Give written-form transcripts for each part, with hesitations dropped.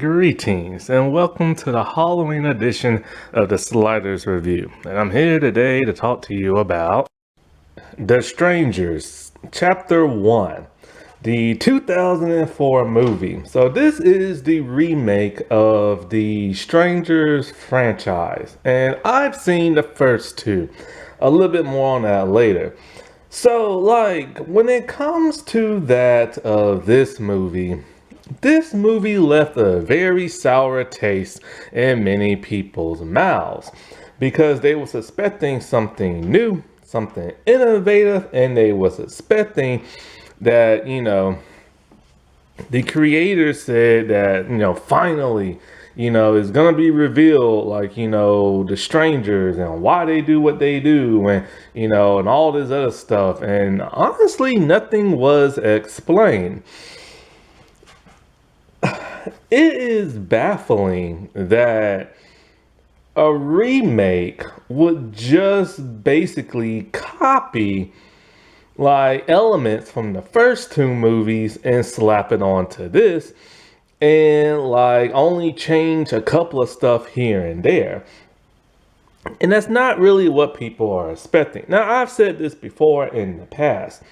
Greetings and welcome to the Halloween edition of the Sliders Review. And I'm here today to talk to you about The Strangers, Chapter 1, the 2004 movie. So this is the remake of the Strangers franchise. And I've seen the first two. A little bit more on that later. So, when it comes to that of this movie left a very sour taste in many people's mouths because they were suspecting something new, something innovative, and they were suspecting that, the creators said that, finally, it's gonna be revealed, the strangers and why they do what they do and, and all this other stuff. And honestly, nothing was explained. It is baffling that a remake would just basically copy elements from the first two movies and slap it onto this and only change a couple of stuff here and there. And that's not really what people are expecting. Now, I've said this before in the past.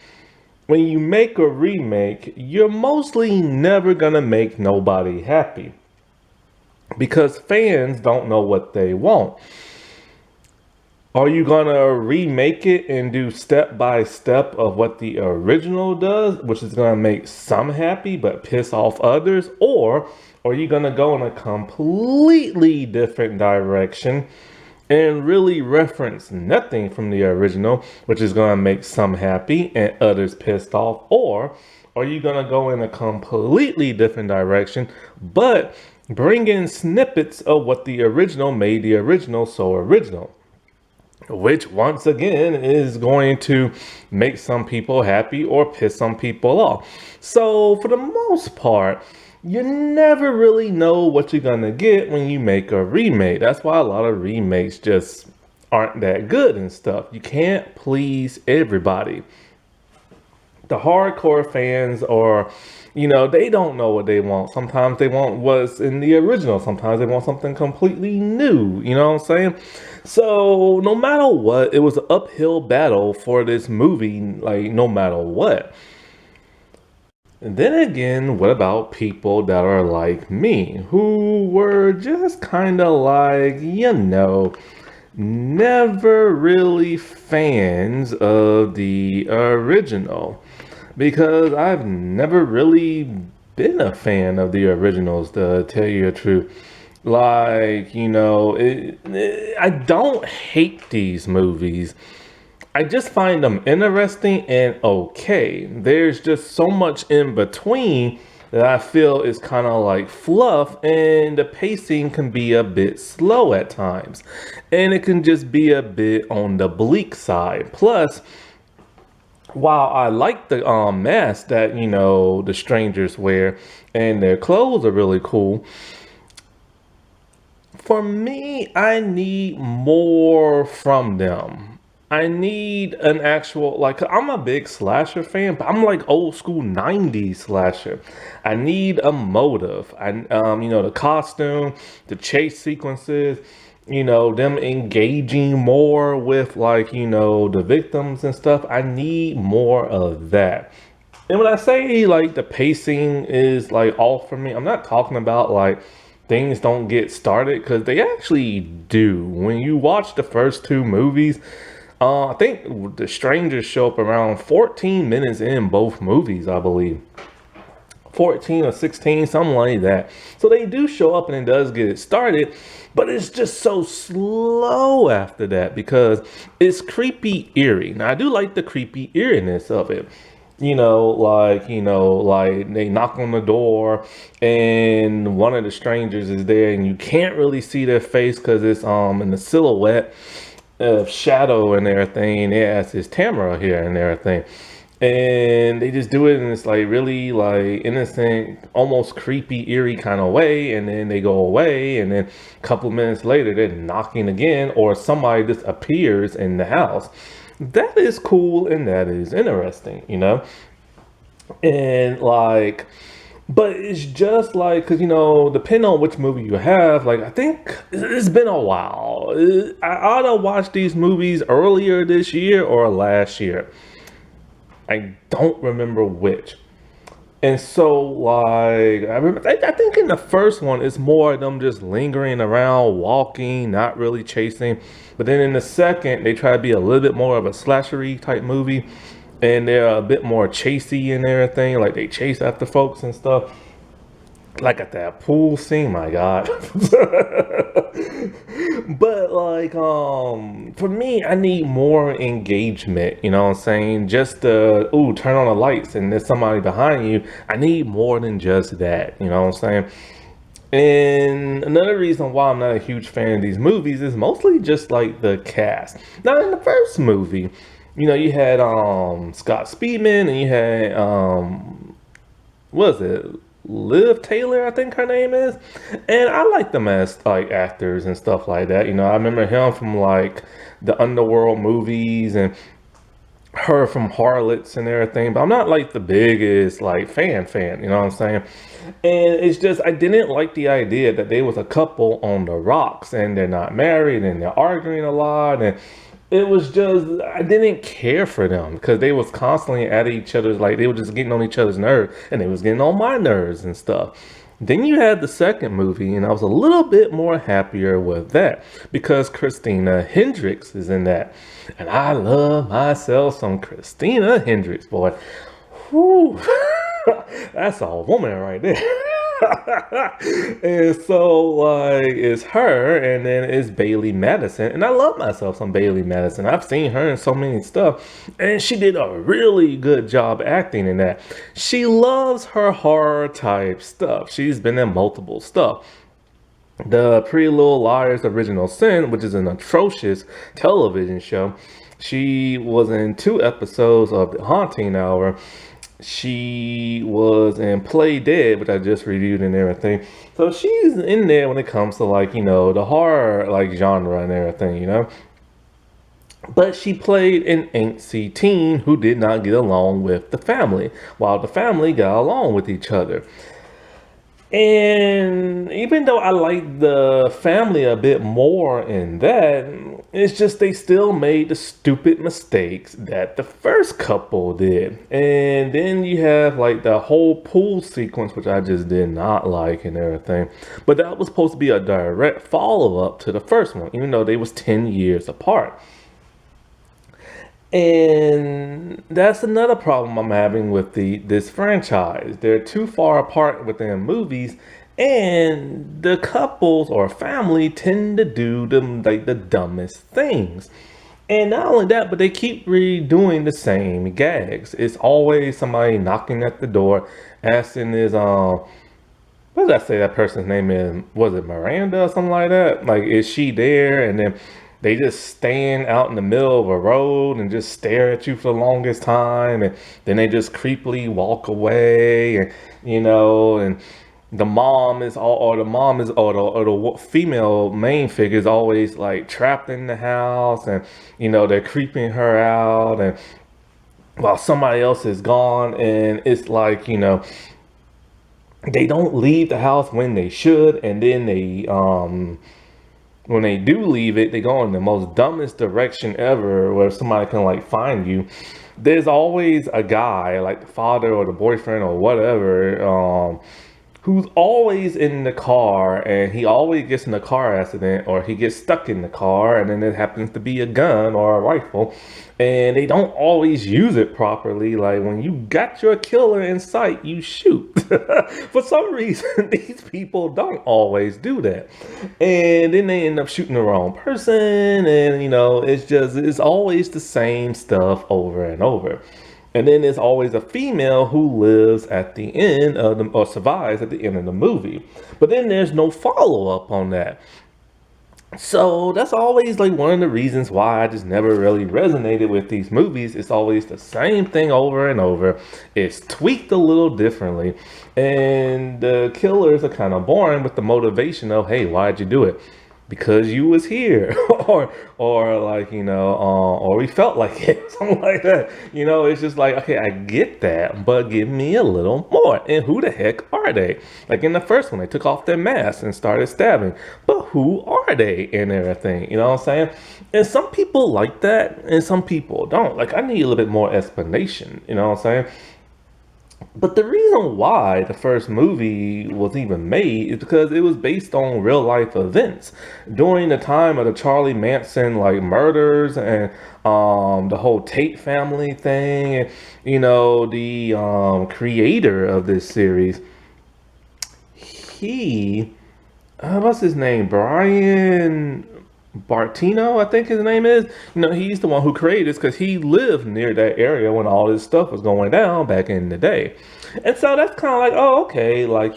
When you make a remake, you're mostly never gonna make nobody happy because fans don't know what they want. Are you gonna remake it and do step by step of what the original does, which is gonna make some happy but piss off others? Or are you gonna go in a completely different direction and really reference nothing from the original, which is going to make some happy and others pissed off? Or are you going to go in a completely different direction, but bring in snippets of what the original made the original so original? Which, once again, is going to make some people happy or piss some people off. So, for the most part, you never really know what you're gonna get when you make a remake. That's why a lot of remakes just aren't that good and stuff. You can't please everybody. The hardcore fans are, they don't know what they want. Sometimes they want what's in the original. Sometimes they want something completely new. You know what I'm saying? So no matter what, it was an uphill battle for this movie, no matter what. And then again, what about people that are like me, who were just kind of never really fans of the original? Because I've never really been a fan of the originals, to tell you the truth. I don't hate these movies. I just find them interesting and okay. There's just so much in between that I feel is kind of like fluff, and the pacing can be a bit slow at times. And it can just be a bit on the bleak side. Plus, while I like the mask that, the strangers wear and their clothes are really cool, for me, I need more from them. I need an actual, I'm a big slasher fan, but I'm old school 90s slasher. I need a motive. The costume, the chase sequences, them engaging more with the victims and stuff. I need more of that. And when I say the pacing is off for me, I'm not talking about things don't get started, because they actually do. When you watch the first two movies, I think the strangers show up around 14 minutes in both movies, I believe. 14 or 16, something like that. So they do show up and it does get it started, but it's just so slow after that because it's creepy eerie. Now, I do like the creepy eeriness of it. They knock on the door and one of the strangers is there and you can't really see their face because it's in the silhouette of shadow and everything. It has his camera here and everything, and they just do it in this really innocent, almost creepy, eerie kind of way, and then they go away, and then a couple minutes later they're knocking again, or somebody just appears in the house. That is cool and that is interesting, and But it's just like, because, depending on which movie you have, like, I think it's been a while. I ought to watch these movies earlier this year or last year. I don't remember which. And so, like, I think in the first one, it's more of them just lingering around, walking, not really chasing. But then in the second, they try to be a little bit more of a slashery type movie. And they're a bit more chasey and everything. Like, they chase after folks and stuff. Like at that pool scene, my God. But like, for me, I need more engagement. You know what I'm saying? Just turn on the lights and there's somebody behind you. I need more than just that. You know what I'm saying? And another reason why I'm not a huge fan of these movies is mostly just like the cast. Now, in the first movie, you had Scott Speedman and you had what was it? Liv Taylor, I think her name is. And I like them as like actors and stuff like that. I remember him from like the Underworld movies and her from Harlots and everything, but I'm not like the biggest like fan, you know what I'm saying? And it's just I didn't like the idea that they was a couple on the rocks and they're not married and they're arguing a lot, and it was just I didn't care for them because they was constantly at each other's, like they were just getting on each other's nerves and they was getting on my nerves and stuff. Then you had the second movie, and I was a little bit more happier with that because Christina Hendricks is in that. And I love myself some Christina Hendricks, boy. Whew. That's a woman right there. And so, like, it's her, and then it's Bailey Madison. And I love myself some Bailey Madison. I've seen her in so many stuff, and she did a really good job acting in that. She loves her horror type stuff. She's been in multiple stuff. The Pretty Little Liars Original Sin, which is an atrocious television show. She was in 2 episodes of The Haunting Hour. She was in Play Dead, which I just reviewed and everything. So she's in there when it comes to like, the horror like genre and everything. But she played an angsty teen who did not get along with the family, while the family got along with each other. And even though I like the family a bit more in that, it's just they still made the stupid mistakes that the first couple did. And then you have like the whole pool sequence, which I just did not like and everything. But that was supposed to be a direct follow-up to the first one, even though they was 10 years apart. And that's another problem I'm having with this franchise. They're too far apart within movies, and the couples or family tend to do them like the dumbest things. And not only that, but they keep redoing the same gags. It's always somebody knocking at the door, asking what did I say that person's name is? Was it Miranda or something like that? Like, is she there? And then they just stand out in the middle of a road and just stare at you for the longest time, and then they just creepily walk away, and the mom is all, or the mom is, or the female main figure is always like trapped in the house, and they're creeping her out, and while somebody else is gone, and it's like they don't leave the house when they should, and then they when they do leave it, they go in the most dumbest direction ever where somebody can like find you. There's always a guy, like the father or the boyfriend or whatever, who's always in the car, and he always gets in a car accident or he gets stuck in the car, and then it happens to be a gun or a rifle, and they don't always use it properly. Like when you got your killer in sight, you shoot. For some reason, these people don't always do that, and then they end up shooting the wrong person, and it's always the same stuff over and over. And then there's always a female who lives at the end of the, or survives at the end of the movie. But then there's no follow-up on that. So that's always like one of the reasons why I just never really resonated with these movies. It's always the same thing over and over. It's tweaked a little differently. And the killers are kind of boring with the motivation of, hey, why'd you do it? because you was here, or like, or we felt like it, something like that. It's just like, okay, I get that, but give me a little more. And who the heck are they? Like in the first one, they took off their masks and started stabbing, but who are they and everything? You know what I'm saying? And some people like that, and some people don't. Like, I need a little bit more explanation. You know what I'm saying? But the reason why the first movie was even made is because it was based on real life events during the time of the Charlie Manson like murders, and the whole Tate family thing. And the creator of this series, he what's his name? Brian Bartino, I think his name is. He's the one who created this because he lived near that area when all this stuff was going down back in the day. And so that's kind of like, oh, okay, like,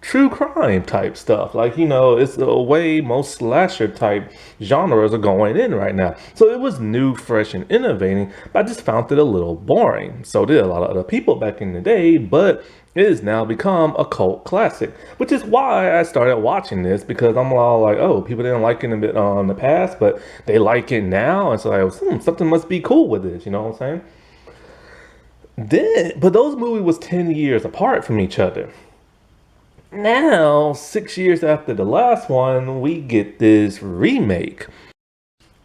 true crime type stuff. Like, it's the way most slasher type genres are going in right now. So it was new, fresh, and innovating, but I just found it a little boring. So did a lot of other people back in the day, but it has now become a cult classic, which is why I started watching this, because I'm all like, oh, people didn't like it in the past, but they like it now. And so I was, something must be cool with this, you know what I'm saying? But those movies was 10 years apart from each other. Now, 6 years after the last one, we get this remake.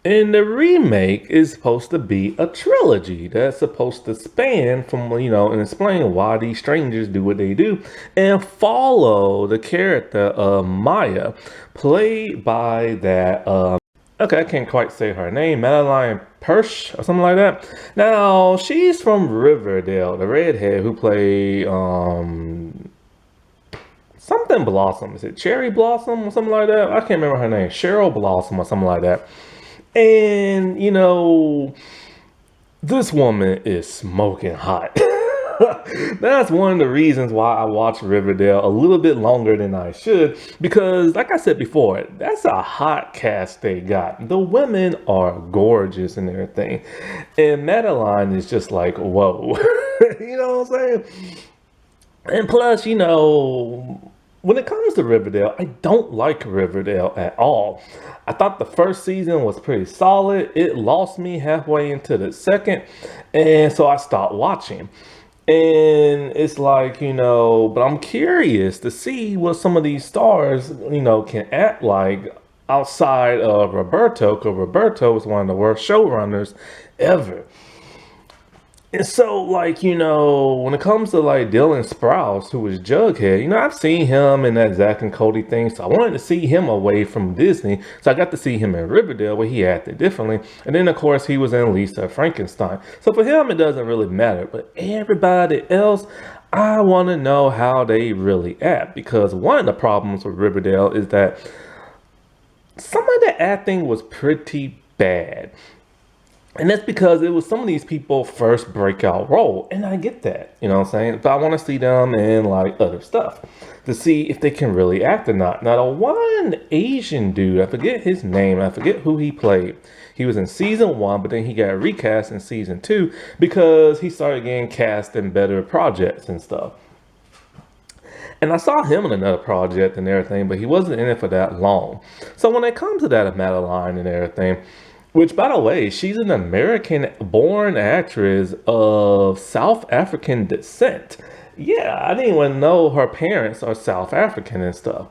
And the remake is supposed to be a trilogy that's supposed to span from, and explain why these strangers do what they do, and follow the character of Maya, played by that, okay, I can't quite say her name, Madeline Persh or something like that. Now, she's from Riverdale, the redhead who played, something Blossom. Is it Cherry Blossom or something like that? I can't remember her name. Cheryl Blossom or something like that. And, this woman is smoking hot. That's one of the reasons why I watch Riverdale a little bit longer than I should. Because, like I said before, that's a hot cast they got. The women are gorgeous and everything. And Madeline is just like, whoa. You know what I'm saying? And plus, when it comes to Riverdale, I don't like Riverdale at all. I thought the first season was pretty solid. It lost me halfway into the second, and so I stopped watching. And it's like, but I'm curious to see what some of these stars, can act like outside of Roberto, because Roberto is one of the worst showrunners ever. And so, like, when it comes to, like, Dylan Sprouse, who was Jughead, I've seen him in that Zack and Cody thing, so I wanted to see him away from Disney, so I got to see him in Riverdale, where he acted differently, and then, of course, he was in Lisa Frankenstein. So for him, it doesn't really matter, but everybody else, I want to know how they really act, because one of the problems with Riverdale is that some of the acting was pretty bad. And that's because it was some of these people first breakout role. And I get that, you know what I'm saying? But I want to see them in like other stuff to see if they can really act or not. Now, the one Asian dude, I forget his name, I forget who he played. He was in season 1, but then he got recast in season 2 because he started getting cast in better projects and stuff. And I saw him in another project and everything, but he wasn't in it for that long. So when it comes to that Madeline and everything, which, by the way, she's an American-born actress of South African descent. Yeah, I didn't even know her parents are South African and stuff.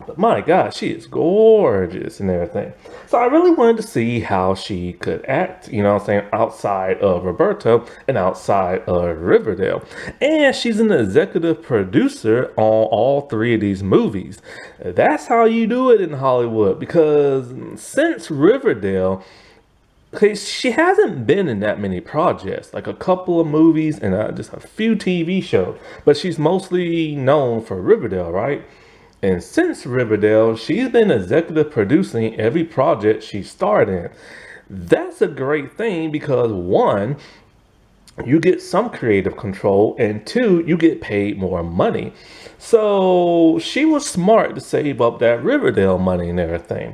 But my God, she is gorgeous and everything. So I really wanted to see how she could act, you know what I'm saying, outside of Roberto and outside of Riverdale. And she's an executive producer on all 3 of these movies. That's how you do it in Hollywood, because since Riverdale, okay, she hasn't been in that many projects, like a couple of movies and just a few TV shows. But she's mostly known for Riverdale, right? And since Riverdale, she's been executive producing every project she starred in. That's a great thing because 1, you get some creative control, and 2, you get paid more money. So she was smart to save up that Riverdale money and everything.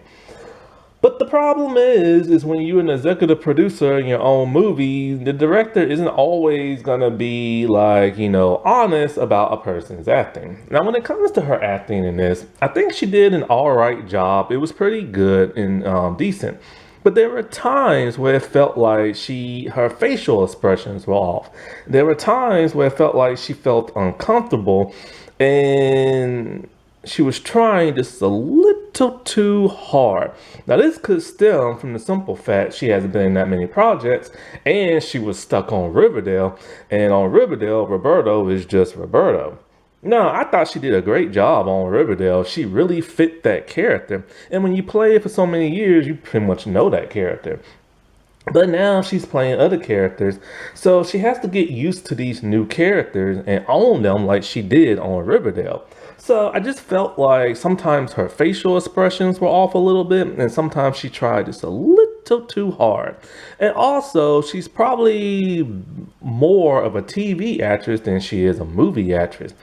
But the problem is when you're an executive producer in your own movie, the director isn't always gonna be like, honest about a person's acting. Now, when it comes to her acting in this, I think she did an all right job. It was pretty good and decent. But there were times where it felt like her facial expressions were off. There were times where it felt like she felt uncomfortable and she was trying just a little too hard. Now, this could stem from the simple fact she hasn't been in that many projects and she was stuck on Riverdale. And on Riverdale, Roberto is just Roberto. No, I thought she did a great job on Riverdale. She really fit that character. And when you play it for so many years, you pretty much know that character. But now she's playing other characters, so she has to get used to these new characters and own them like she did on Riverdale. So I just felt like sometimes her facial expressions were off a little bit, and sometimes she tried just a little too hard. And also, she's probably more of a TV actress than she is a movie actress.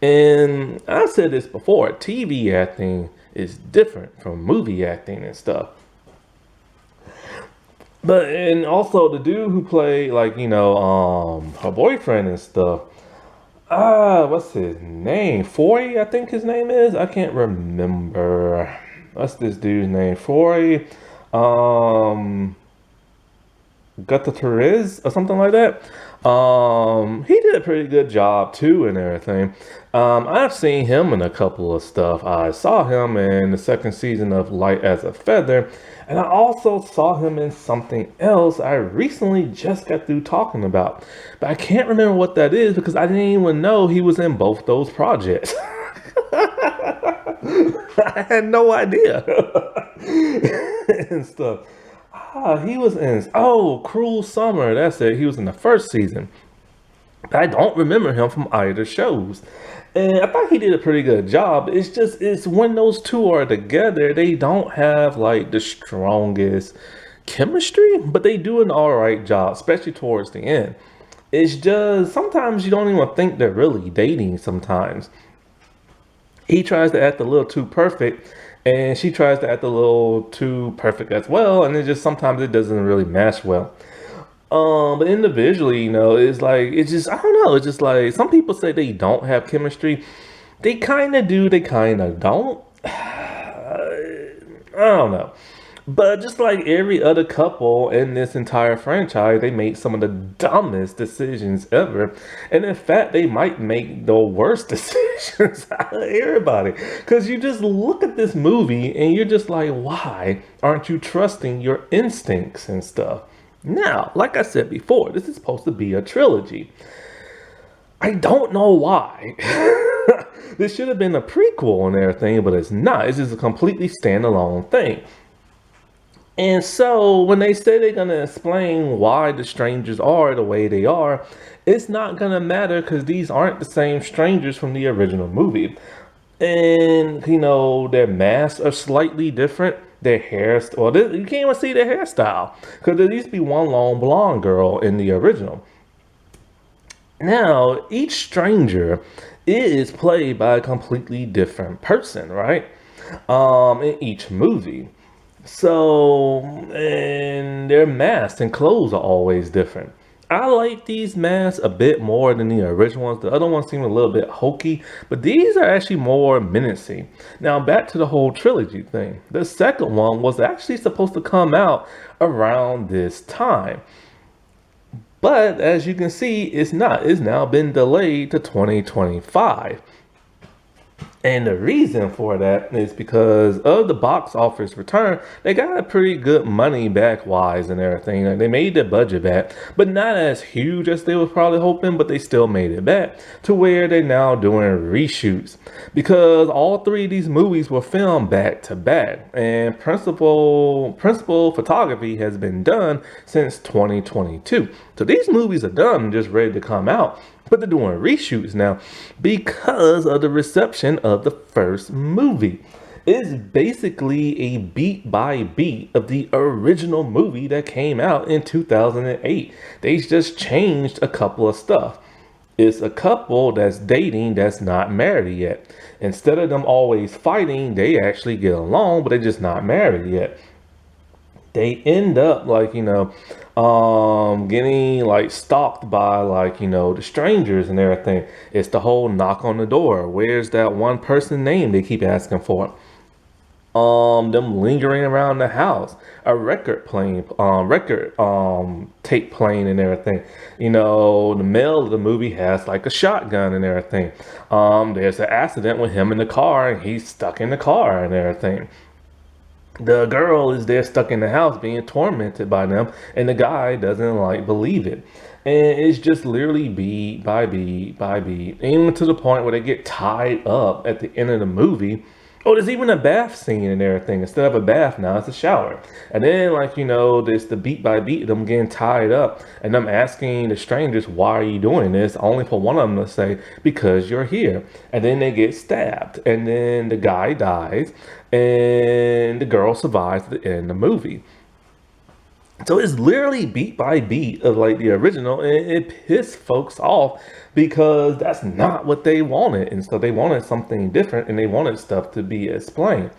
And I've said this before, TV acting is different from movie acting and stuff. But and also the dude who played like her boyfriend and stuff. What's his name? Foy, I think his name is. I can't remember. What's this dude's name? Foy, Gutierrez or something like that. He did a pretty good job too and everything. I've seen him in a couple of stuff. I saw him in the second season of Light as a Feather, and I also saw him in something else I recently just got through talking about. But I can't remember what that is because I didn't even know he was in both those projects. I had no idea. And stuff. He was in Cruel Summer. That's it. He was in the first season. But I don't remember him from either shows. And I thought he did a pretty good job. It's when those two are together, they don't have like the strongest chemistry, but they do an all right job, especially towards the end. It's just sometimes you don't even think they're really dating sometimes. He tries to act a little too perfect, and she tries to act a little too perfect as well, and it just sometimes it doesn't really match well. But individually, it's just I don't know. It's just like some people say they don't have chemistry. They kind of do. They kind of don't. I don't know. But just like every other couple in this entire franchise, they made some of the dumbest decisions ever. And in fact, they might make the worst decisions out of everybody. Because you just look at this movie and you're just like, why aren't you trusting your instincts and stuff? Now, like I said before, this is supposed to be a trilogy. I don't know why. This should have been a prequel and everything, but it's not. It's just a completely standalone thing. And so when they say they're going to explain why the strangers are the way they are, it's not going to matter because these aren't the same strangers from the original movie. And, their masks are slightly different. Their hair, you can't even see their hairstyle because there used to be one long blonde girl in the original. Now, each stranger is played by a completely different person, right? In each movie. So, and their masks and clothes are always different. I like these masks a bit more than the original ones. The other ones seem a little bit hokey, but these are actually more menacing. Now, back to the whole trilogy thing. The second one was actually supposed to come out around this time. But as you can see, it's not. It's now been delayed to 2025. And the reason for that is because of the box office return, they got a pretty good money back wise and everything. Like they made their budget back, but not as huge as they were probably hoping, but they still made it back to where they're now doing reshoots because all three of these movies were filmed back to back and principal photography has been done since 2022. So these movies are done and just ready to come out. But they're doing reshoots now because of the reception of the first movie. It's basically a beat by beat of the original movie that came out in 2008. They just changed a couple of stuff. It's a couple that's dating that's not married yet. Instead of them always fighting, they actually get along, but they're just not married yet. they end up like getting like stalked by like the strangers and everything. It's the whole knock on the door, where's that one person name they keep asking for. Them lingering around the house, a record playing, record tape playing and everything. The male of the movie has like a shotgun and everything. There's an accident with him in the car and he's stuck in the car and everything. The girl is there stuck in the house being tormented by them, and the guy doesn't like believe it. And it's just literally beat by beat by beat, even to the point where they get tied up at the end of the movie. Oh, there's even a bath scene and everything. Instead of a bath, now it's a shower. And then, there's the beat by beat, them getting tied up, and them asking the strangers, why are you doing this? Only for one of them to say, because you're here. And then they get stabbed. And then the guy dies, and the girl survives at the end of the movie. So it's literally beat by beat of like the original, and it pissed folks off because that's not what they wanted. And so they wanted something different and they wanted stuff to be explained.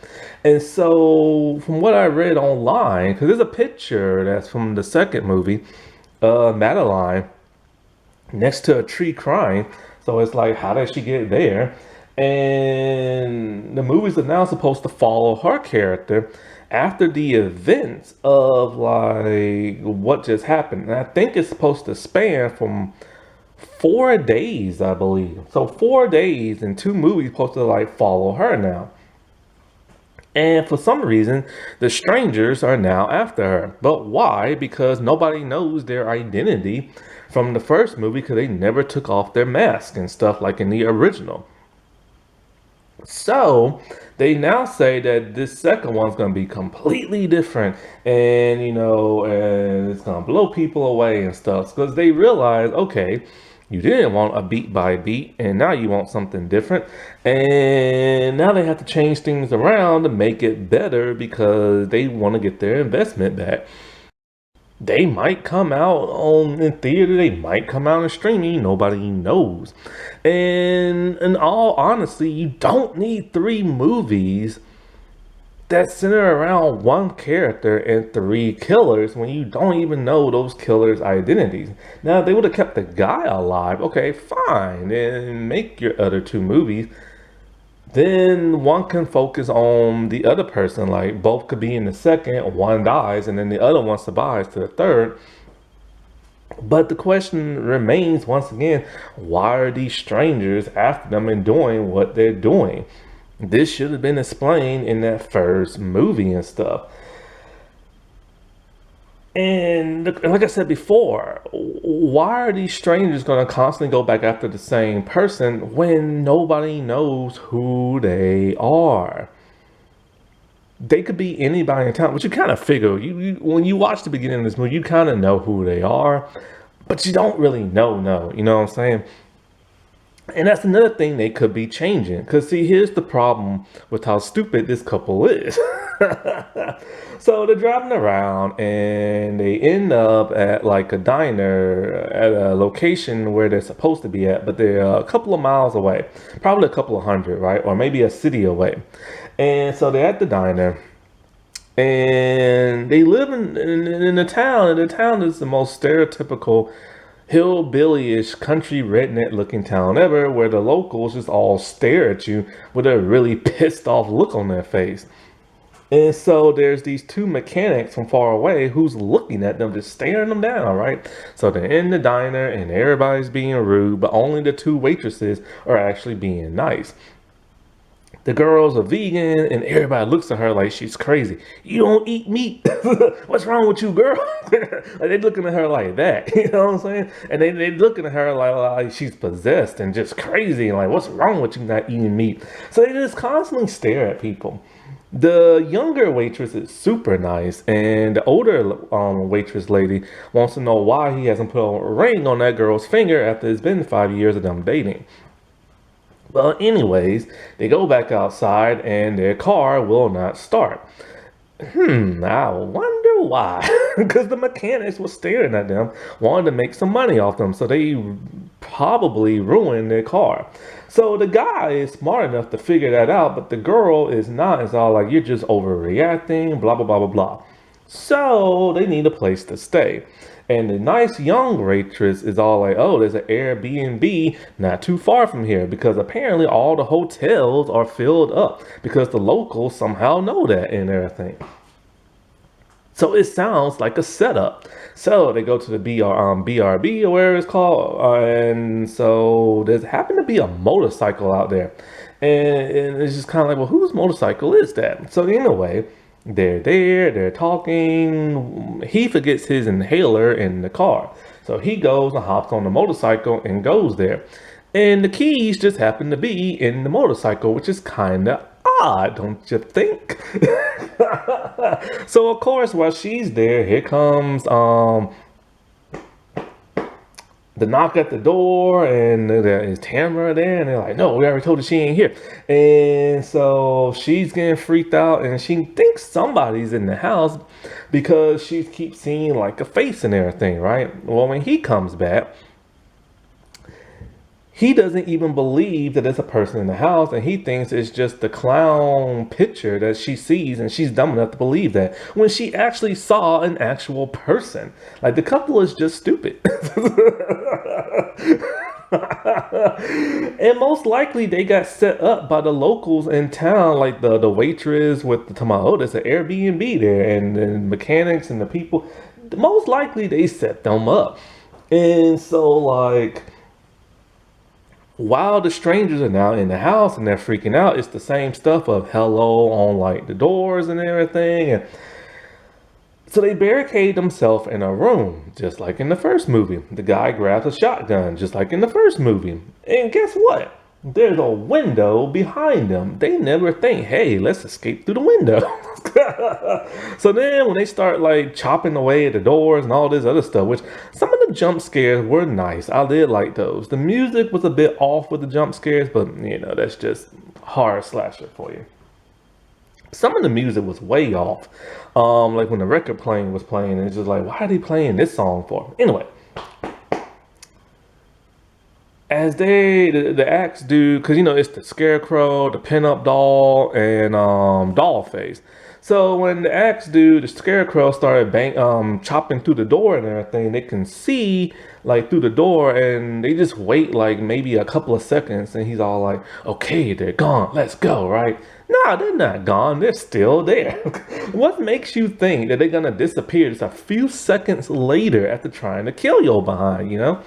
And so, from what I read online, because there's a picture that's from the second movie, Madeline next to a tree crying. So it's like, how did she get there? And the movies are now supposed to follow her character after the events of like what just happened. And I think it's supposed to span from 4 days, I believe. So 4 days and two movies supposed to like follow her now. And for some reason, the strangers are now after her. But why? Because nobody knows their identity from the first movie because they never took off their mask and stuff like in the original. So they now say that this second one's going to be completely different, and and it's going to blow people away and stuff because they realize, okay, you didn't want a beat by beat, and now you want something different, and now they have to change things around to make it better because they want to get their investment back. They might come out on in theater, they might come out in streaming, nobody knows. And in all honesty, you don't need three movies that center around one character and three killers when you don't even know those killers' identities. Now, if they would have kept the guy alive, okay, fine, and make your other two movies. Then one can focus on the other person, like both could be in the second, one dies, and then the other one survives to the third. But the question remains once again, why are these strangers after them and doing what they're doing? This should have been explained in that first movie and stuff. And like I said before, why are these strangers going to constantly go back after the same person when nobody knows who they are? They could be anybody in town, but you kind of figure when you watch the beginning of this movie, you kind of know who they are, but you don't really know. You know what I'm saying? And that's another thing they could be changing. Because, see, here's the problem with how stupid this couple is. So they're driving around and they end up at like a diner at a location where they're supposed to be at, but they're a couple of miles away, probably a couple of hundred, right? Or maybe a city away. And so they're at the diner and they live in the town, and the town is the most stereotypical hillbilly-ish country redneck looking town ever, where the locals just all stare at you with a really pissed off look on their face. And so there's these two mechanics from far away who's looking at them, just staring them down, right? So they're in the diner and everybody's being rude, but only the two waitresses are actually being nice. The girl's a vegan and everybody looks at her like she's crazy. You don't eat meat. What's wrong with you, girl? Like, they looking at her like that. You know what I'm saying? And they looking at her like she's possessed and just crazy. And like, what's wrong with you not eating meat? So they just constantly stare at people. The younger waitress is super nice, and the older waitress lady wants to know why he hasn't put a ring on that girl's finger after it's been 5 years of them dating. Well, anyways, they go back outside and their car will not start. I wonder why. Because the mechanics were staring at them, wanted to make some money off them, so they probably ruined their car. So the guy is smart enough to figure that out, but the girl is not. It's all like, you're just overreacting, blah, blah, blah, blah, blah. So they need a place to stay. And the nice young waitress is all like, oh, there's an Airbnb not too far from here because apparently all the hotels are filled up because the locals somehow know that and everything. So it sounds like a setup. So they go to the BRB or whatever it's called, and so there's happened to be a motorcycle out there, and it's just kind of like, well, whose motorcycle is that? So anyway, they're there, they're talking. He forgets his inhaler in the car, so he goes and hops on the motorcycle and goes there, and the keys just happen to be in the motorcycle, which is kind of odd, don't you think? So of course, while she's there, here comes the knock at the door, and there is Tamara there, and they're like, no, we already told her she ain't here. And so she's getting freaked out, and she thinks somebody's in the house because she keeps seeing like a face and everything, right? Well, when he comes back, he doesn't even believe that there's a person in the house, and he thinks it's just the clown picture that she sees, and she's dumb enough to believe that when she actually saw an actual person. Like, the couple is just stupid. And most likely they got set up by the locals in town, like the waitress with the tomato. There's an Airbnb there, and the mechanics and the people. Most likely they set them up. And so, like, while the strangers are now in the house and they're freaking out, it's the same stuff of hello on like the doors and everything. And so they barricade themselves in a room, just like in the first movie. The guy grabs a shotgun, just like in the first movie. And guess what? There's a window behind them. They never think, hey, let's escape through the window. So then when they start like chopping away at the doors and all this other stuff, which some of the jump scares were nice. I did like those. The music was a bit off with the jump scares, but you know, that's just horror slasher for you. Some of the music was way off. Like when the record playing was playing, it's just like, why are they playing this song for? Anyway, as the axe dude, because you know it's the scarecrow, the pinup doll, and Dollface. So when the axe dude, the scarecrow, started chopping through the door and everything, they can see like through the door, and they just wait like maybe a couple of seconds, and he's all like, "Okay, they're gone. Let's go." Right? No, they're not gone. They're still there. What makes you think that they're gonna disappear just a few seconds later after trying to kill your behind? You know?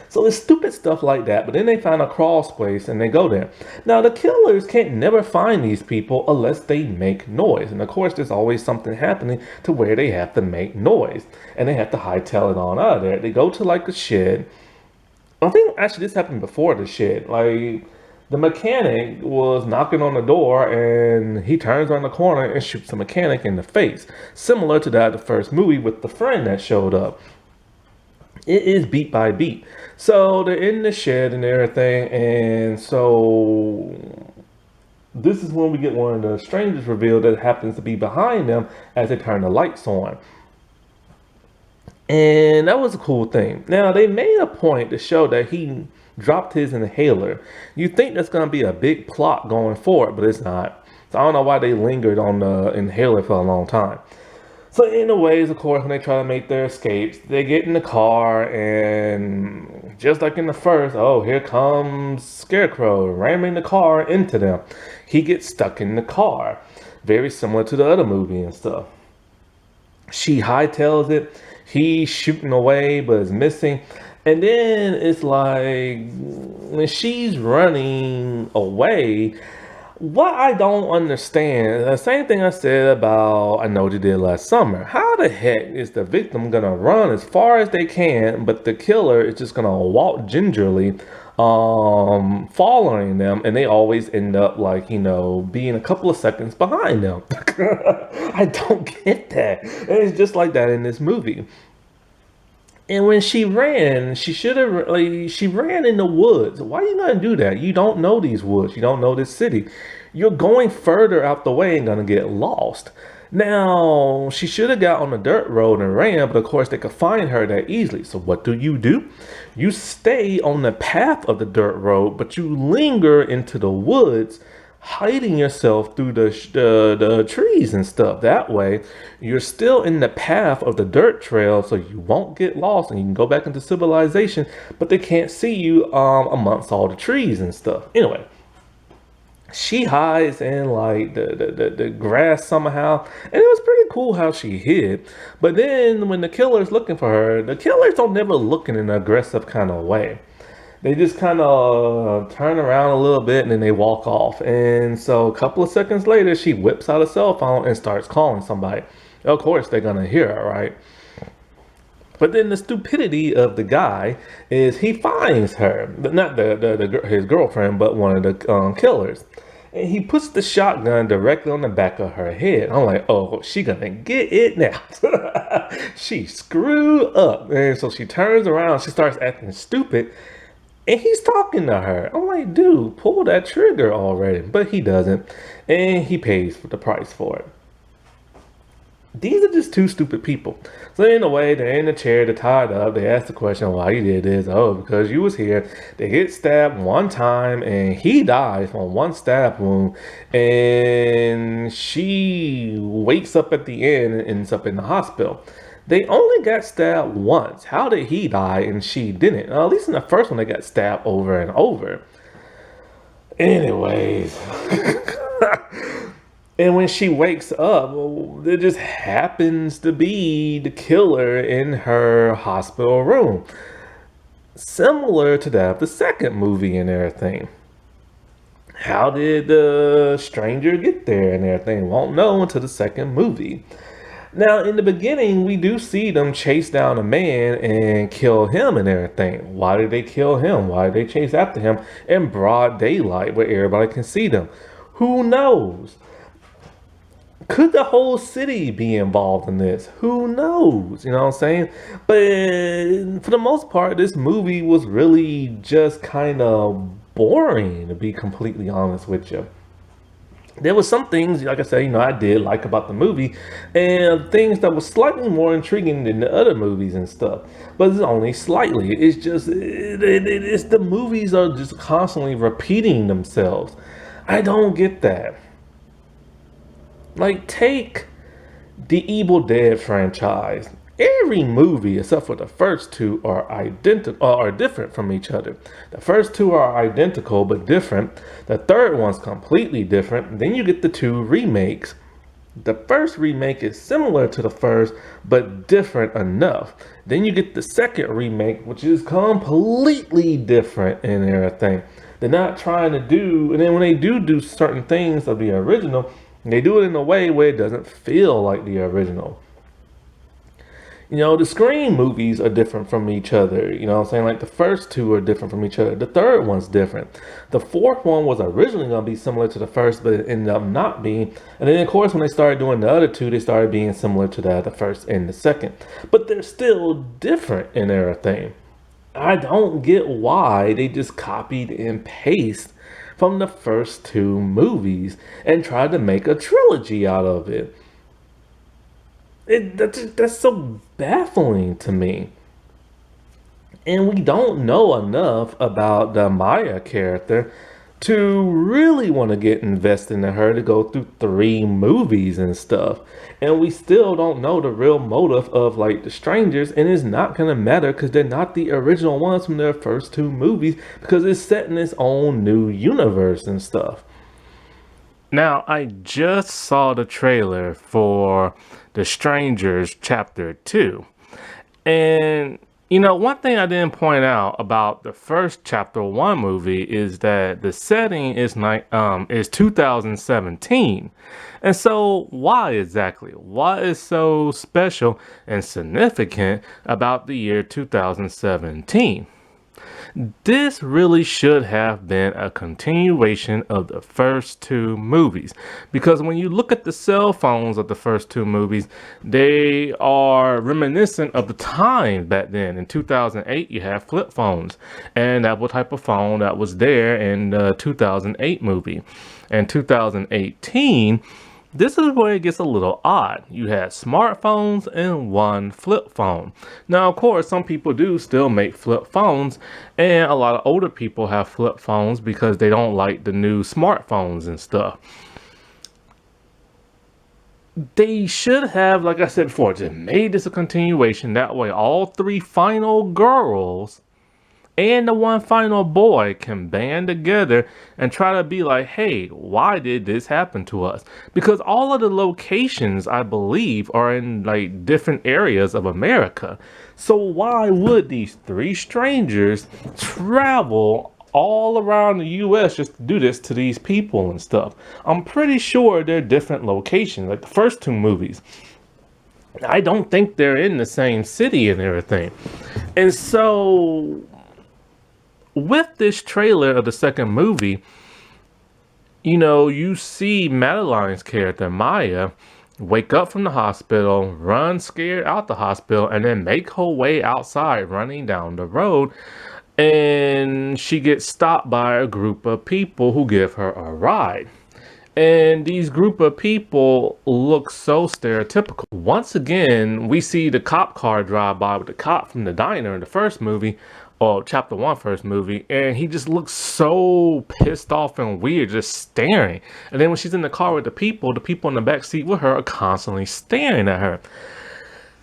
So it's stupid stuff like that, but then they find a crawl space and they go there. Now the killers can't never find these people unless they make noise. And of course there's always something happening to where they have to make noise. And they have to hightail it on out of there. They go to like a shed. I think actually this happened before the shed. Like the mechanic was knocking on the door and he turns on the corner and shoots the mechanic in the face. Similar to that the first movie with the friend that showed up. It is beat by beat. So they're in the shed and everything, and so this is when we get one of the strangers revealed that happens to be behind them as they turn the lights on. And that was a cool thing. Now they made a point to show that he dropped his inhaler. You think that's gonna be a big plot going forward, but it's not. So I don't know why they lingered on the inhaler for a long time. So in the ways, of course, when they try to make their escapes, they get in the car and just like in the first, oh, here comes Scarecrow ramming the car into them. He gets stuck in the car. Very similar to the other movie and stuff. She hightails it. He's shooting away, but is missing. And then it's like when she's running away, what I don't understand, the same thing I said about I Know What You Did Last Summer. How the heck is the victim gonna run as far as they can, but the killer is just gonna walk gingerly, following them, and they always end up like, you know, being a couple of seconds behind them. I don't get that. And it's just like that in this movie. And when she ran, she should have, like, she ran in the woods. Why are you gonna do that? You don't know these woods. You don't know this city. You're going further out the way and gonna get lost. Now, she should have got on the dirt road and ran, but of course they could find her that easily. So what do? You stay on the path of the dirt road, but you linger into the woods, hiding yourself through the trees and stuff. That way, you're still in the path of the dirt trail, so you won't get lost and you can go back into civilization, but they can't see you amongst all the trees and stuff. Anyway, she hides in like the grass somehow, and it was pretty cool how she hid. But then when the killer's looking for her, the killers don't never look in an aggressive kind of way. They just kind of turn around a little bit and then they walk off. And so a couple of seconds later, she whips out a cell phone and starts calling somebody. Of course, they're gonna hear her, right? But then the stupidity of the guy is he finds her, not his girlfriend, but one of the killers. And he puts the shotgun directly on the back of her head. I'm like, oh, she gonna get it now. She screwed up. And so she turns around, she starts acting stupid, and he's talking to her. I'm like, dude, pull that trigger already. But he doesn't, and he pays for the price for it. These are just two stupid people. So in a way, they're in the chair, they're tied up. They ask the question why you did this. Oh, because you was here. They get stabbed one time and he dies from one stab wound. And she wakes up at the end and ends up in the hospital. They only got stabbed once. How did he die and she didn't? At least in the first one, they got stabbed over and over. Anyways. And when she wakes up, there just happens to be the killer in her hospital room. Similar to that of the second movie and everything. How did the stranger get there and everything? Won't know until the second movie. Now, in the beginning, we do see them chase down a man and kill him and everything. Why did they kill him? Why did they chase after him in broad daylight where everybody can see them? Who knows? Could the whole city be involved in this? Who knows? You know what I'm saying? But for the most part, this movie was really just kind of boring, to be completely honest with you. There was some things, like I said, I did like about the movie, and things that were slightly more intriguing than the other movies and stuff. But it's only slightly. It's just, it's the movies are just constantly repeating themselves. I don't get that. Like, take the Evil Dead franchise. Every movie, except for the first two, are identical are different from each other. The first two are identical but different. The third one's completely different. Then you get the two remakes. The first remake is similar to the first, but different enough. Then you get the second remake, which is completely different in everything. They're not trying to do, and then when they do certain things of the original, they do it in a way where it doesn't feel like the original. The Scream movies are different from each other. You know what I'm saying? Like, the first two are different from each other. The third one's different. The fourth one was originally going to be similar to the first, but it ended up not being. And then, of course, when they started doing the other two, they started being similar to the first and the second. But they're still different in everything. I don't get why they just copied and pasted from the first two movies and tried to make a trilogy out of it. That's so baffling to me. And we don't know enough about the Maya character to really want to get invested in her to go through 3 movies and stuff. And we still don't know the real motive of like the strangers, and it's not going to matter because they're not the original ones from their first 2 movies, because it's set in its own new universe and stuff. Now, I just saw the trailer for The Strangers Chapter 2. And one thing I didn't point out about the first Chapter 1 movie is that the setting is 2017. And so why exactly? What is so special and significant about the year 2017? This really should have been a continuation of the first 2 movies, because when you look at the cell phones of the first 2 movies, they are reminiscent of the time back then. In 2008, you have flip phones, and that was the type of phone that was there in the 2008 movie. In 2018, This is where it gets a little odd. You had smartphones and one flip phone. Now, of course, some people do still make flip phones, and a lot of older people have flip phones because they don't like the new smartphones and stuff. They should have, like I said before, just made this a continuation. That way, all three final girls and the one final boy can band together and try to be like, hey, why did this happen to us? Because all of the locations, I believe, are in like different areas of America. So why would these three strangers travel all around the US just to do this to these people and stuff? I'm pretty sure they're different locations, like the first two movies. I don't think they're in the same city and everything. And so with this trailer of the second movie, you see Madeline's character, Maya, wake up from the hospital, run scared out the hospital, and then make her way outside running down the road. And she gets stopped by a group of people who give her a ride. And these group of people look so stereotypical. Once again, we see the cop car drive by with the cop from the diner in the first movie, or chapter one first movie, and he just looks so pissed off and weird, just staring. And then when she's in the car with the people in the back seat with her are constantly staring at her.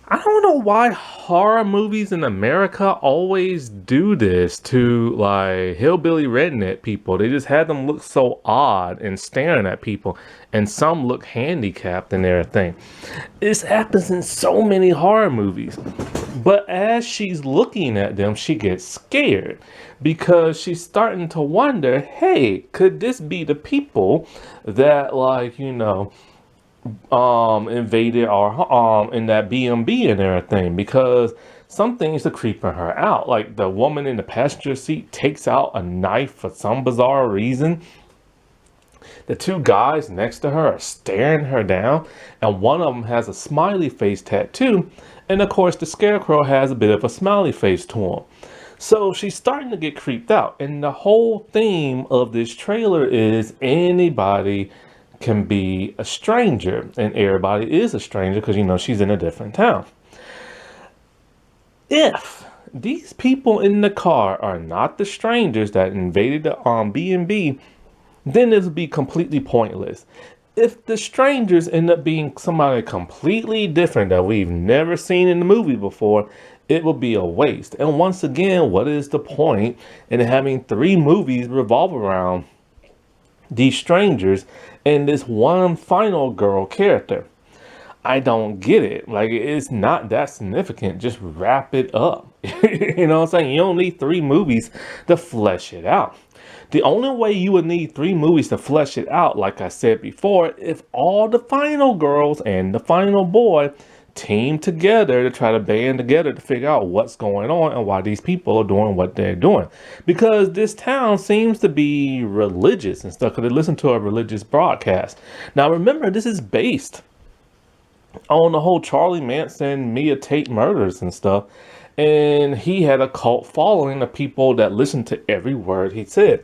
I don't know why horror movies in America always do this to like hillbilly redneck people. They just have them look so odd and staring at people, and some look handicapped and everything. This happens in so many horror movies. But as she's looking at them, she gets scared because she's starting to wonder, hey, could this be the people that invaded our in that B&B and everything? Because some things are creeping her out. Like the woman in the passenger seat takes out a knife for some bizarre reason. The two guys next to her are staring her down, and one of them has a smiley face tattoo. And of course, the scarecrow has a bit of a smiley face to him. So she's starting to get creeped out. And the whole theme of this trailer is anybody can be a stranger, and everybody is a stranger because she's in a different town. If these people in the car are not the strangers that invaded the B&B, then this would be completely pointless. If the strangers end up being somebody completely different that we've never seen in the movie before, it will be a waste. And once again, what is the point in having three movies revolve around these strangers and this one final girl character? I don't get it. Like, it's not that significant. Just wrap it up. You know what I'm saying? You don't need three movies to flesh it out. The only way you would need three movies to flesh it out, like I said before, if all the final girls and the final boy team together to try to band together to figure out what's going on and why these people are doing what they're doing. Because this town seems to be religious and stuff, because they listen to a religious broadcast. Now remember, this is based on the whole Charlie Manson, Mia Tate murders and stuff. And he had a cult following of people that listened to every word he said.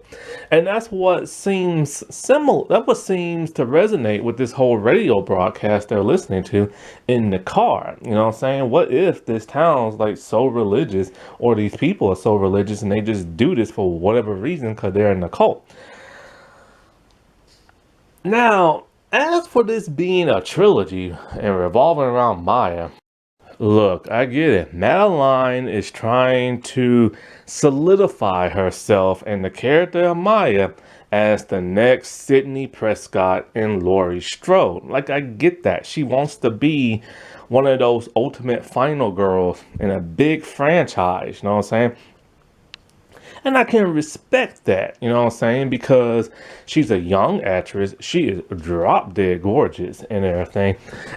And that's what seems similar. That what seems to resonate with this whole radio broadcast they're listening to in the car. You know what I'm saying? What if this town's like so religious, or these people are so religious and they just do this for whatever reason because they're in the cult? Now, as for this being a trilogy and revolving around Maya, look, I get it. Madeline is trying to solidify herself and the character of Maya as the next Sidney Prescott and Laurie Strode. Like, I get that. She wants to be one of those ultimate final girls in a big franchise, you know what I'm saying? And I can respect that, you know what I'm saying? Because she's a young actress. She is drop dead gorgeous and everything.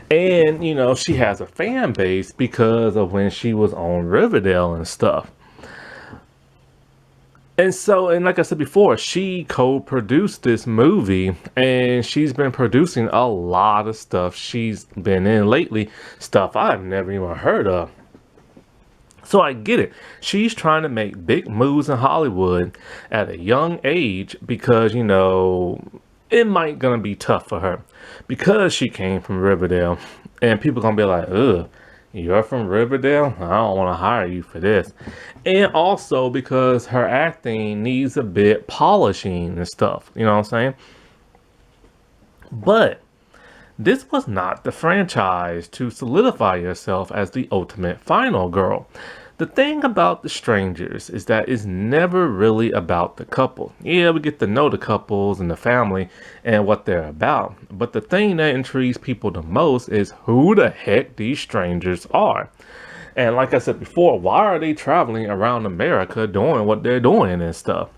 And, she has a fan base because of when she was on Riverdale and stuff. And so, and like I said before, she co-produced this movie, and she's been producing a lot of stuff she's been in lately, stuff I've never even heard of. So I get it. She's trying to make big moves in Hollywood at a young age because, it might gonna be tough for her because she came from Riverdale, and people gonna be like, ugh, you're from Riverdale? I don't want to hire you for this. And also because her acting needs a bit polishing and stuff, you know what I'm saying? But this was not the franchise to solidify yourself as the ultimate final girl. The thing about The Strangers is that it's never really about the couple. Yeah, we get to know the couples and the family and what they're about. But the thing that intrigues people the most is who the heck these strangers are. And like I said before, why are they traveling around America doing what they're doing and stuff?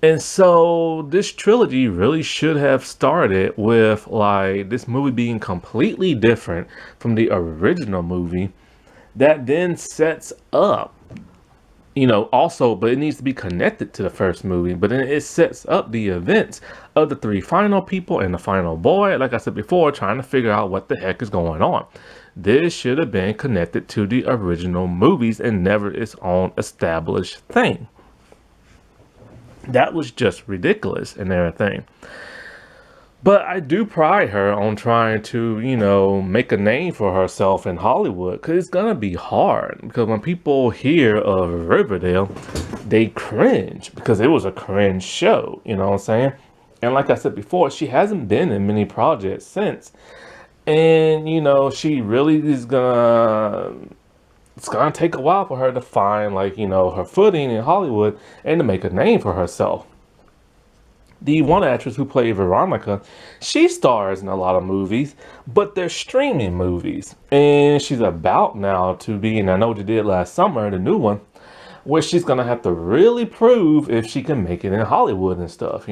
And so this trilogy really should have started with like this movie being completely different from the original movie that then sets up, also, but it needs to be connected to the first movie, but then it sets up the events of the three final people and the final boy, like I said before, trying to figure out what the heck is going on. This should have been connected to the original movies and never its own established thing. That was just ridiculous and everything. But I do pride her on trying to, make a name for herself in Hollywood because it's going to be hard. Because when people hear of Riverdale, they cringe because it was a cringe show, you know what I'm saying? And like I said before, she hasn't been in many projects since. And, she really is it's gonna take a while for her to find her footing in Hollywood and to make a name for herself. The one actress who played Veronica, she stars in a lot of movies, but they're streaming movies. And she's about now to be, and I know what you did last summer, the new one, where she's gonna have to really prove if she can make it in Hollywood and stuff,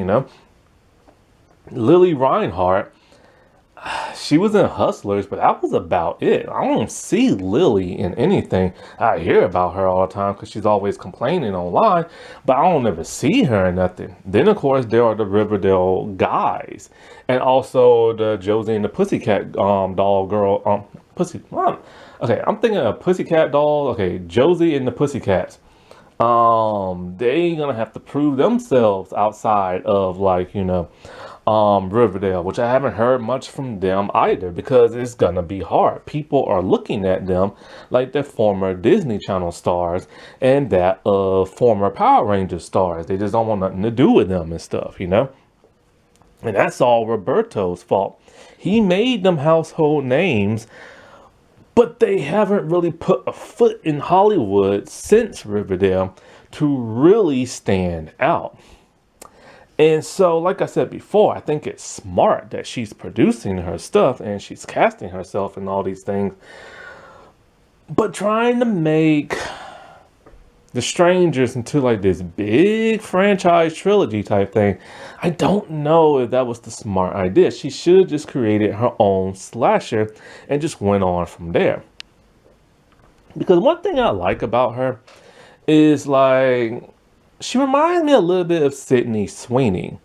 Lily Reinhart, she was in Hustlers, but that was about it. I don't see Lily in anything. I hear about her all the time because she's always complaining online, but I don't ever see her in nothing. Then, of course, there are the Riverdale guys, and also the Josie and the Pussycat doll girl. Okay, I'm thinking of Pussycat doll. Okay, Josie and the Pussycats. They gonna have to prove themselves outside of Riverdale, which I haven't heard much from them either because it's gonna be hard. People are looking at them like they're former Disney Channel stars and that of former Power Ranger stars. They just don't want nothing to do with them and stuff, And that's all Roberto's fault. He made them household names, but they haven't really put a foot in Hollywood since Riverdale to really stand out. And so, like I said before, I think it's smart that she's producing her stuff and she's casting herself in all these things. But trying to make The Strangers into like this big franchise trilogy type thing, I don't know if that was the smart idea. She should have just created her own slasher and just went on from there. Because one thing I like about her is she reminds me a little bit of Sydney Sweeney.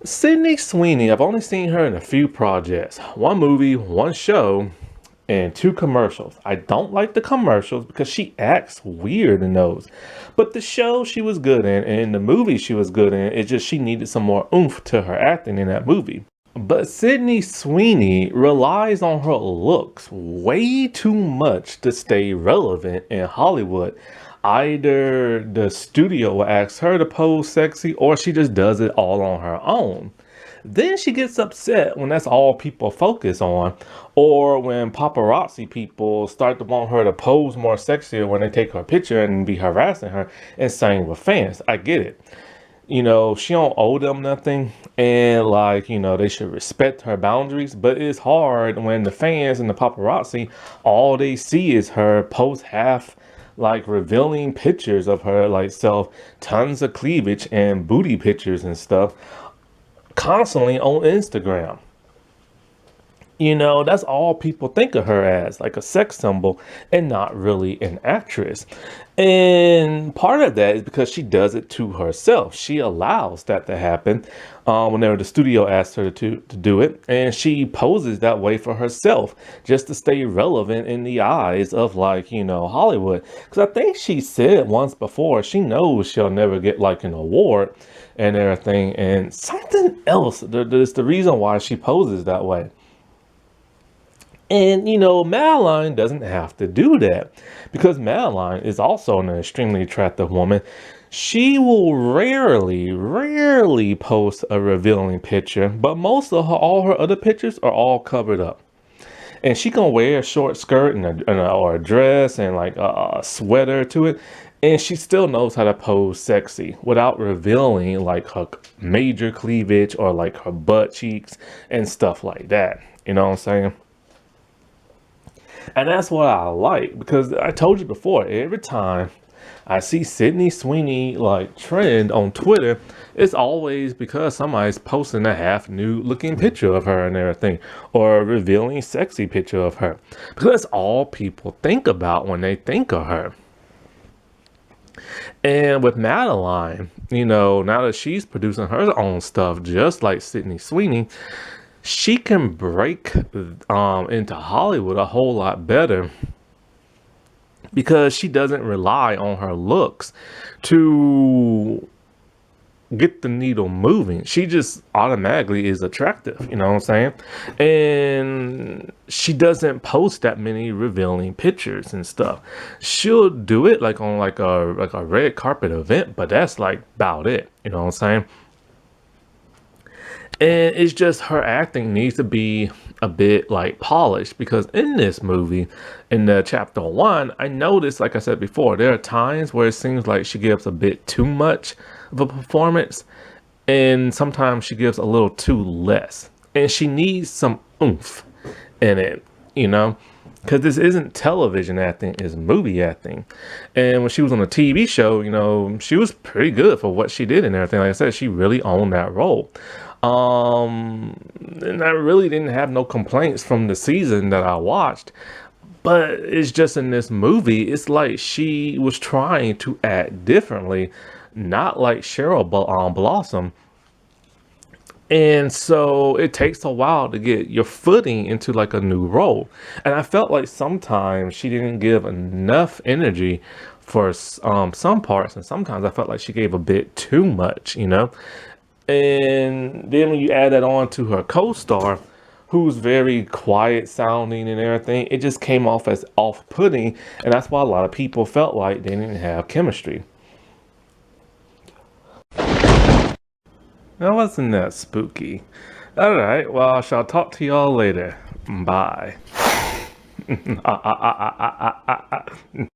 Sydney Sweeney, I've only seen her in a few projects. One movie, one show, and 2 commercials. I don't like the commercials because she acts weird in those. But the show she was good in and the movie she was good in, it's just she needed some more oomph to her acting in that movie. But Sydney Sweeney relies on her looks way too much to stay relevant in Hollywood. Either the studio asks her to pose sexy or she just does it all on her own. Then she gets upset when that's all people focus on, or when paparazzi people start to want her to pose more sexier when they take her picture and be harassing her and saying with fans. I get it. She don't owe them nothing and they should respect her boundaries, but it's hard when the fans and the paparazzi, all they see is her post half revealing pictures of her self, tons of cleavage and booty pictures and stuff constantly on Instagram. That's all people think of her as, like a sex symbol and not really an actress. And part of that is because she does it to herself. She allows that to happen whenever the studio asks her to do it. And she poses that way for herself just to stay relevant in the eyes of, like, Hollywood. Because I think she said once before, she knows she'll never get like an award and everything. And something else, there's the reason why she poses that way. And Madeline doesn't have to do that because Madeline is also an extremely attractive woman. She will rarely post a revealing picture, but most of all her other pictures are all covered up. And she can wear a short skirt or a dress and like a sweater to it, and she still knows how to pose sexy without revealing like her major cleavage or like her butt cheeks and stuff like that. You know what I'm saying? And that's what I like because I told you before, every time I see Sydney Sweeney like trend on Twitter, it's always because somebody's posting a half nude looking picture of her and everything, or a revealing sexy picture of her. Because that's all people think about when they think of her. And with Madeline, now that she's producing her own stuff, just like Sydney Sweeney, she can break into Hollywood a whole lot better because she doesn't rely on her looks to get the needle moving. She just automatically is attractive, you know what I'm saying? And she doesn't post that many revealing pictures and stuff. She'll do it like on like a red carpet event, but that's like about it, you know what I'm saying? And it's just her acting needs to be a bit like polished because in this movie, in the chapter one, I noticed, like I said before, there are times where it seems like she gives a bit too much of a performance, and sometimes she gives a little too less. And she needs some oomph in it, you know? Because this isn't television acting, it's movie acting. And when she was on a TV show, she was pretty good for what she did and everything. Like I said, she really owned that role. And I really didn't have no complaints from the season that I watched. But it's just in this movie, it's like she was trying to act differently, not like Cheryl Blossom. And so it takes a while to get your footing into like a new role. And I felt like sometimes she didn't give enough energy for some parts, and sometimes I felt like she gave a bit too much, And then when you add that on to her co-star, who's very quiet sounding and everything, it just came off as off-putting, and that's why a lot of people felt like they didn't have chemistry. That wasn't that spooky. All right, well, I shall talk to y'all later. Bye.